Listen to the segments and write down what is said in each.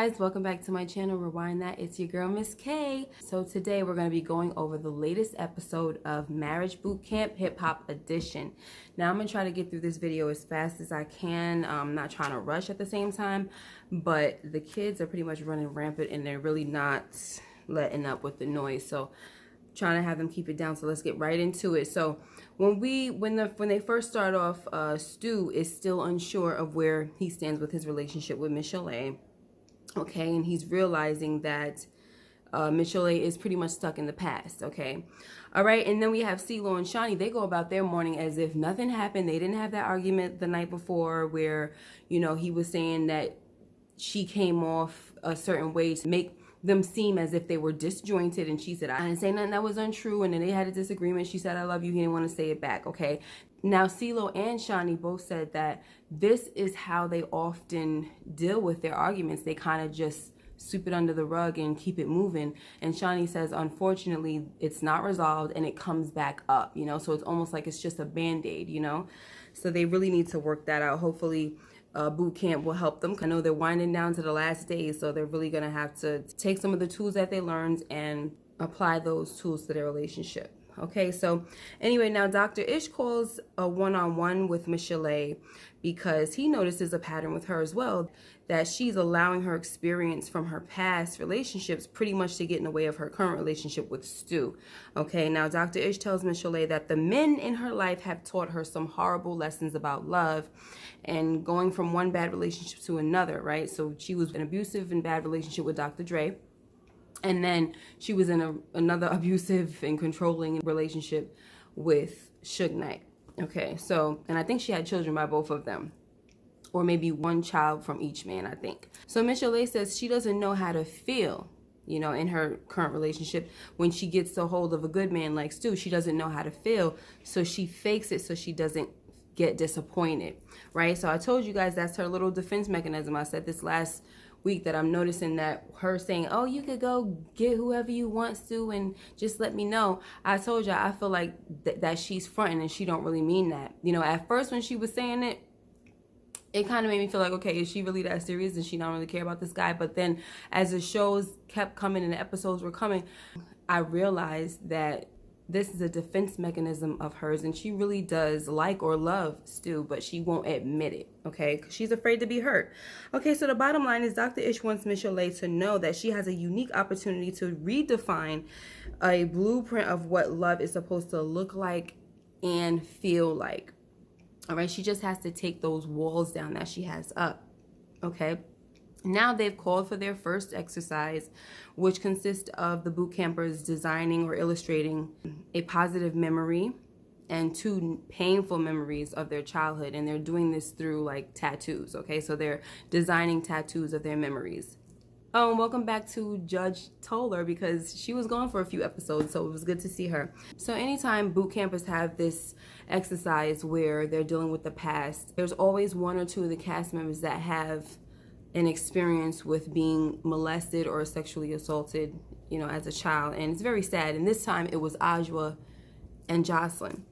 guys, welcome back to my channel, Rewind That. It's your girl, Miss K. So today we're going to be going over the latest episode of Marriage Boot Camp Hip Hop Edition. Now I'm going to try to get through this video as fast as I can. I'm not trying to rush at the same time, but the kids are pretty much running rampant and they're really not letting up with the noise. So trying to have them keep it down. So let's get right into it. So when they first start off, Stu is still unsure of where he stands with his relationship with Michel'le. Okay, and he's realizing that Michel'le is pretty much stuck in the past. Okay, all right, and then we have CeeLo and Shaunie. They go about their morning as if nothing happened. They didn't have that argument the night before where, you know, he was saying that she came off a certain way to make them seem as if they were disjointed, and she said, I didn't say nothing that was untrue, and then they had a disagreement. She said, I love you. He didn't want to say it back. Okay, now CeeLo and Shaunie both said that this is how they often deal with their arguments. They kind of just sweep it under the rug and keep it moving. And Shaunie says, unfortunately, it's not resolved and it comes back up, you know, so it's almost like it's just a band-aid, you know, so they really need to work that out. Hopefully boot camp will help them. I know they're winding down to the last days, so they're really going to have to take some of the tools that they learned and apply those tools to their relationship. Okay, so anyway, now Dr. Ish calls a one-on-one with Michel'le because he notices a pattern with her as well, that she's allowing her experience from her past relationships pretty much to get in the way of her current relationship with Stu. Okay, now Dr. Ish tells Michel'le that the men in her life have taught her some horrible lessons about love and going from one bad relationship to another, right? So she was in an abusive and bad relationship with Dr. Dre. And then she was in another abusive and controlling relationship with Suge Knight. Okay, so, and I think she had children by both of them. Or maybe one child from each man, I think. So Michel'le says she doesn't know how to feel, you know, in her current relationship. When she gets a hold of a good man like Stu, she doesn't know how to feel. So she fakes it so she doesn't get disappointed, right? So I told you guys that's her little defense mechanism. I said this last week that I'm noticing that her saying, oh, you could go get whoever you want to and just let me know. I told you I feel like that she's fronting and she don't really mean that. You know, at first when she was saying it, it kind of made me feel like, okay, is she really that serious? Does she not really care about this guy? But then as the shows kept coming and the episodes were coming, I realized that this is a defense mechanism of hers, and she really does like or love Stu, but she won't admit it, okay? Because she's afraid to be hurt. Okay, so the bottom line is Dr. Ish wants Michel'le to know that she has a unique opportunity to redefine a blueprint of what love is supposed to look like and feel like. All right, she just has to take those walls down that she has up, okay? Now they've called for their first exercise, which consists of the boot campers designing or illustrating a positive memory and two painful memories of their childhood. And they're doing this through like tattoos, okay? So they're designing tattoos of their memories. Oh, and welcome back to Judge Toller, because she was gone for a few episodes, so it was good to see her. So anytime boot campers have this exercise where they're dealing with the past, there's always one or two of the cast members that have an experience with being molested or sexually assaulted, you know, as a child. And it's very sad. And this time it was Ajwa and Jocelyn.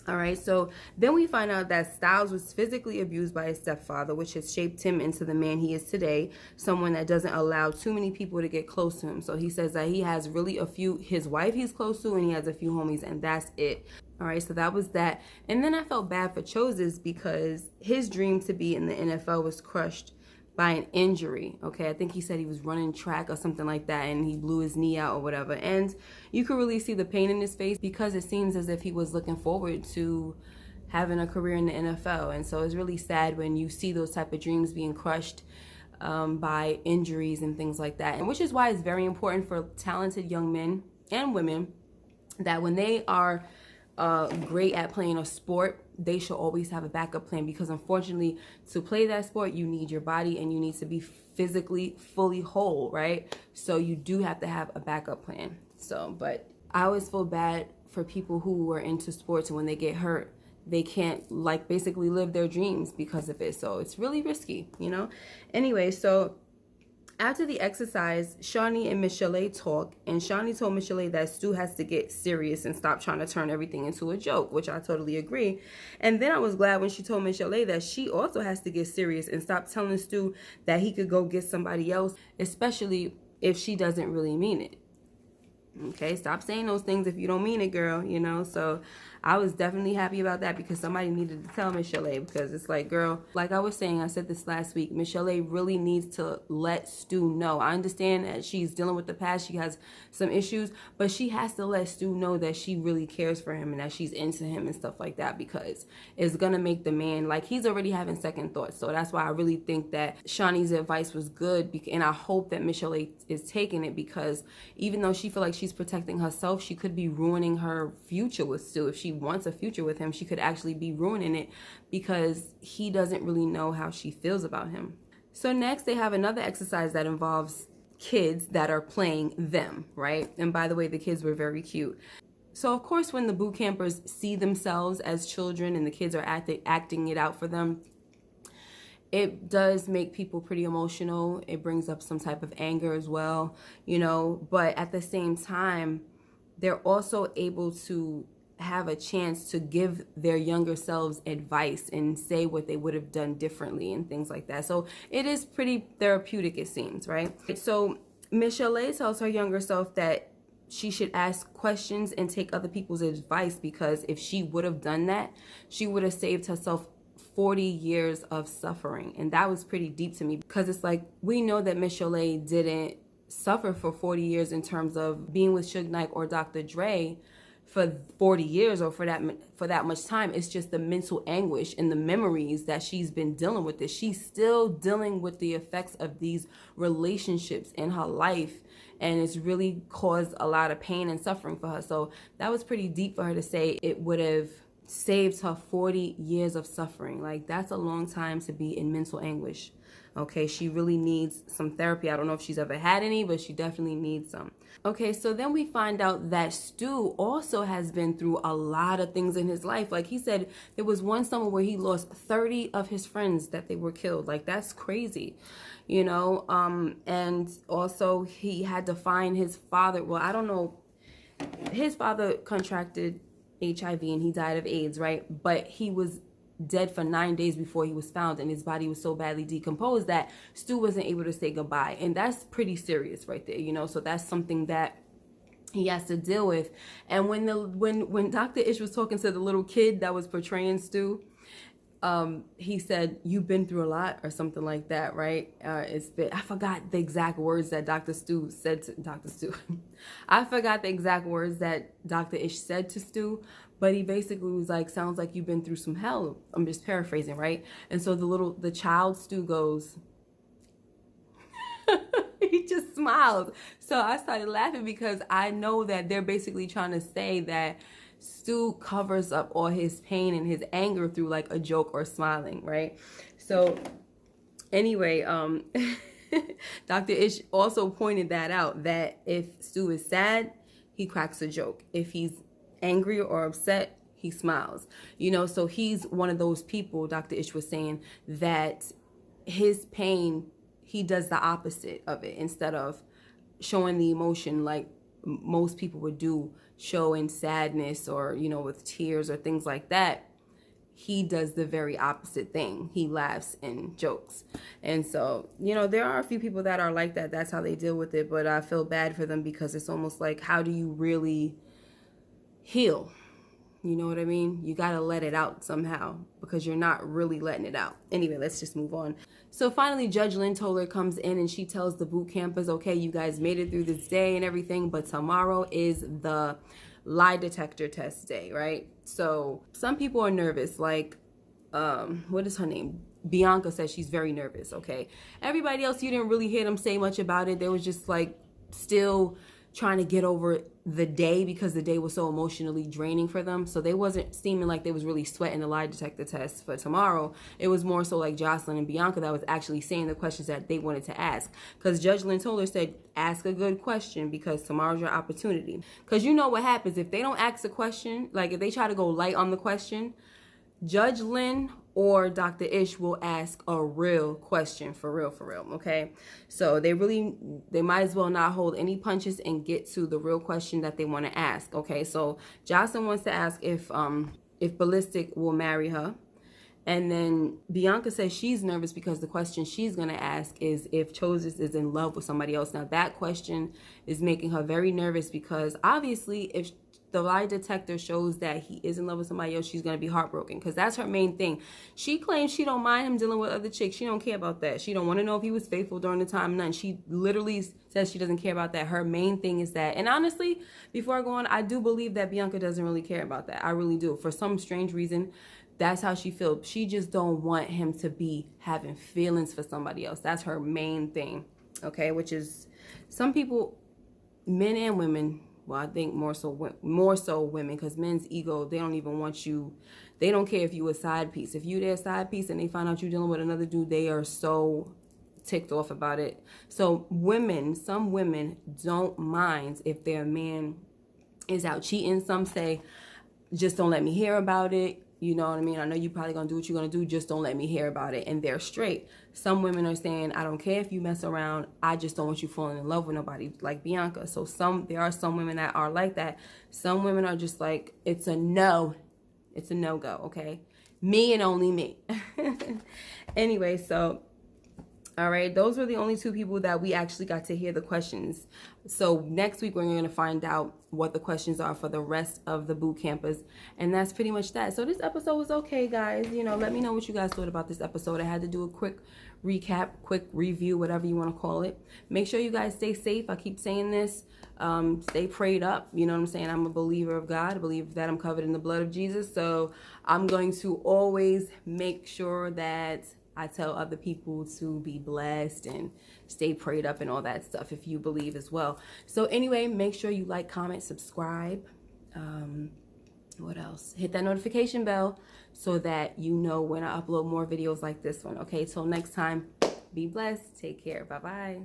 All right, so then we find out that Styles was physically abused by his stepfather, which has shaped him into the man he is today, someone that doesn't allow too many people to get close to him. So he says that he has really his wife he's close to, and he has a few homies, and that's it. All right, so that was that. And then I felt bad for Chozes because his dream to be in the NFL was crushed by an injury. Okay, I think he said he was running track or something like that and he blew his knee out or whatever, and you could really see the pain in his face because it seems as if he was looking forward to having a career in the NFL. And so it's really sad when you see those type of dreams being crushed by injuries and things like that, and which is why it's very important for talented young men and women that when they are great at playing a sport, they should always have a backup plan, because unfortunately to play that sport you need your body and you need to be physically fully whole, right? So you do have to have a backup plan. So, but I always feel bad for people who are into sports and when they get hurt they can't like basically live their dreams because of it. So it's really risky, you know. Anyway, so After the exercise, Shawnee and Michel'le talk, and Shawnee told Michel'le that Stu has to get serious and stop trying to turn everything into a joke, which I totally agree. And then I was glad when she told Michel'le that she also has to get serious and stop telling Stu that he could go get somebody else, especially if she doesn't really mean it. Okay, stop saying those things if you don't mean it, girl, you know. So I was definitely happy about that because somebody needed to tell Michel'le, because it's like, girl, like I was saying, I said this last week, Michel'le really needs to let Stu know. I understand that she's dealing with the past, she has some issues, but she has to let Stu know that she really cares for him and that she's into him and stuff like that, because it's gonna make the man, like, he's already having second thoughts. So that's why I really think that Shawnee's advice was good, and I hope that Michel'le is taking it, because even though she feel like she's protecting herself, she could be ruining her future with Stu. If she wants a future with him, she could actually be ruining it because he doesn't really know how she feels about him. So next they have another exercise that involves kids that are playing them, right? And by the way, the kids were very cute. So of course, when the boot campers see themselves as children and the kids are acting it out for them, it does make people pretty emotional. It brings up some type of anger as well, you know, but at the same time, they're also able to have a chance to give their younger selves advice and say what they would have done differently and things like that. So it is pretty therapeutic, it seems, right? So Michel'le tells her younger self that she should ask questions and take other people's advice, because if she would have done that, she would have saved herself 40 years of suffering. And that was pretty deep to me, because it's like, we know that Michel'le didn't suffer for 40 years in terms of being with Suge Knight or Dr. Dre for 40 years or for that much time. It's just the mental anguish and the memories that she's been dealing with. This, she's still dealing with the effects of these relationships in her life, and it's really caused a lot of pain and suffering for her. So that was pretty deep for her to say it would have saved her 40 years of suffering. Like, that's a long time to be in mental anguish. Okay, she really needs some therapy. I don't know if she's ever had any, but she definitely needs some. Okay, so then we find out that Stu also has been through a lot of things in his life. Like he said, there was one summer where he lost 30 of his friends, that they were killed. Like, that's crazy, you know? And also he had to find his father. Well, I don't know. His father contracted HIV and he died of AIDS, right? But he was dead for 9 days before he was found, and his body was so badly decomposed that Stu wasn't able to say goodbye. And that's pretty serious right there, you know? So that's something that he has to deal with. And when Dr. Ish was talking to the little kid that was portraying Stu, he said, "You've been through a lot," or something like that, right? I forgot the exact words that Dr. Stu said to Dr. Stu. I forgot the exact words that Dr. Ish said to Stu, but he basically was like, "Sounds like you've been through some hell." I'm just paraphrasing, right? And so the child Stu goes, he just smiled. So I started laughing, because I know that they're basically trying to say that Stu covers up all his pain and his anger through like a joke or smiling, right? So anyway, Dr. Ish also pointed that out, that if Stu is sad, he cracks a joke. If he's angry or upset, he smiles, you know? So he's one of those people, Dr. Ish was saying, that his pain, he does the opposite of it. Instead of showing the emotion like most people would do, showing sadness or, you know, with tears or things like that, he does the very opposite thing. He laughs and jokes. And so, you know, there are a few people that are like that. That's how they deal with it. But I feel bad for them, because it's almost like, how do you really heal? You know what I mean? You got to let it out somehow, because you're not really letting it out. Anyway, let's just move on. So finally, Judge Lynn Toler comes in and she tells the boot campers, okay, you guys made it through this day and everything, but tomorrow is the lie detector test day, right? So some people are nervous, like, what is her name? Bianca says she's very nervous, okay? Everybody else, you didn't really hear them say much about it. They was just like still trying to get over the day, because the day was so emotionally draining for them. So they wasn't seeming like they was really sweating the lie detector test for tomorrow. It was more so like Jocelyn and Bianca that was actually saying the questions that they wanted to ask, because Judge Lynn Toler said, ask a good question, because tomorrow's your opportunity. Because you know what happens if they don't ask a question, like if they try to go light on the question, Judge Lynn or Dr. Ish will ask a real question, for real, okay? So they might as well not hold any punches and get to the real question that they want to ask, okay? So Jocelyn wants to ask if Ballistic will marry her. And then Bianca says she's nervous because the question she's going to ask is if Chose is in love with somebody else. Now, that question is making her very nervous because obviously if the lie detector shows that he is in love with somebody else, she's going to be heartbroken because that's her main thing. She claims she don't mind him dealing with other chicks. She don't care about that. She don't want to know if he was faithful during the time. None. She literally says she doesn't care about that. Her main thing is that. And honestly, before I go on, I do believe that Bianca doesn't really care about that. I really do. For some strange reason, that's how she feels. She just don't want him to be having feelings for somebody else. That's her main thing, okay? Which is some people, men and women, well, I think more so women, because men's ego, they don't even want you. They don't care if you a side piece. If you their side piece and they find out you're dealing with another dude, they are so ticked off about it. So some women don't mind if their man is out cheating. Some say, just don't let me hear about it. You know what I mean? I know you probably gonna do what you're gonna do. Just don't let me hear about it. And they're straight. Some women are saying, I don't care if you mess around. I just don't want you falling in love with nobody, like Bianca. So there are some women that are like that. Some women are just like, it's a no. It's a no-go, okay? Me and only me. Anyway, so all right, those were the only two people that we actually got to hear the questions. So next week, we're going to find out what the questions are for the rest of the boot campers. And that's pretty much that. So this episode was okay, guys. You know, let me know what you guys thought about this episode. I had to do a quick recap, quick review, whatever you want to call it. Make sure you guys stay safe. I keep saying this. Stay prayed up. You know what I'm saying? I'm a believer of God. I believe that I'm covered in the blood of Jesus. So I'm going to always make sure that I tell other people to be blessed and stay prayed up and all that stuff if you believe as well. So anyway, make sure you like, comment, subscribe. What else? Hit that notification bell so that you know when I upload more videos like this one. Okay, till next time, be blessed. Take care. Bye-bye.